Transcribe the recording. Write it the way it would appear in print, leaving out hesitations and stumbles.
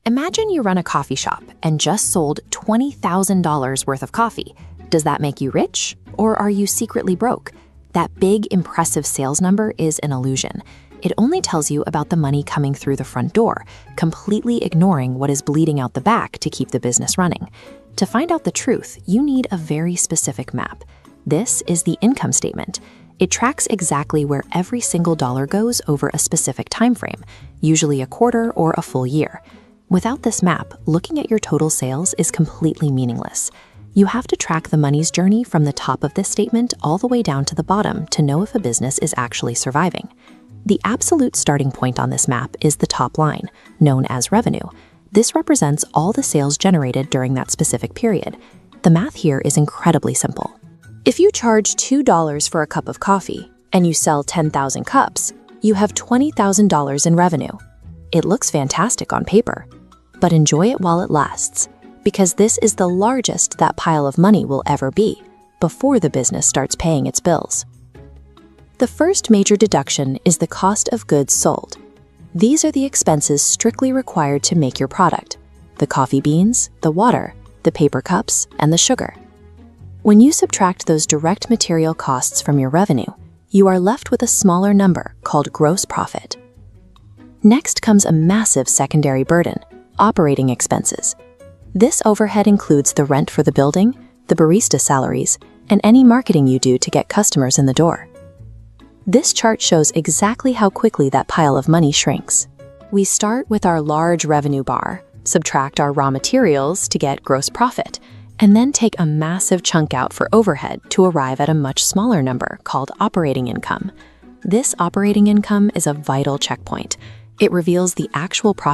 Imagine you run a coffee shop and just sold $20,000 worth of coffee. Does that make you rich, or are you secretly broke? That big, impressive sales number is an illusion. It only tells you about the money coming through the front door, completely ignoring what is bleeding out the back to keep the business running. To find out the truth, you need a very specific map. This is the income statement. It tracks exactly where every single dollar goes over a specific time frame, usually a quarter or a full year. Without this map, looking at your total sales is completely meaningless. You have to track the money's journey from the top of this statement all the way down to the bottom to know if a business is actually surviving. The absolute starting point on this map is the top line, known as revenue. This represents all the sales generated during that specific period. The math here is incredibly simple. If you charge $2 for a cup of coffee and you sell 10,000 cups, you have $20,000 in revenue. It looks fantastic on paper, but enjoy it while it lasts, because this is the largest that pile of money will ever be before the business starts paying its bills. The first major deduction is the cost of goods sold. These are the expenses strictly required to make your product: the coffee beans, the water, the paper cups, and the sugar. When you subtract those direct material costs from your revenue, you are left with a smaller number called gross profit. Next comes a massive secondary burden: operating expenses. This overhead includes the rent for the building, the barista salaries, and any marketing you do to get customers in the door. This chart shows exactly how quickly that pile of money shrinks. We start with our large revenue bar, subtract our raw materials to get gross profit, and then take a massive chunk out for overhead to arrive at a much smaller number called operating income. This operating income is a vital checkpoint. It reveals the actual profit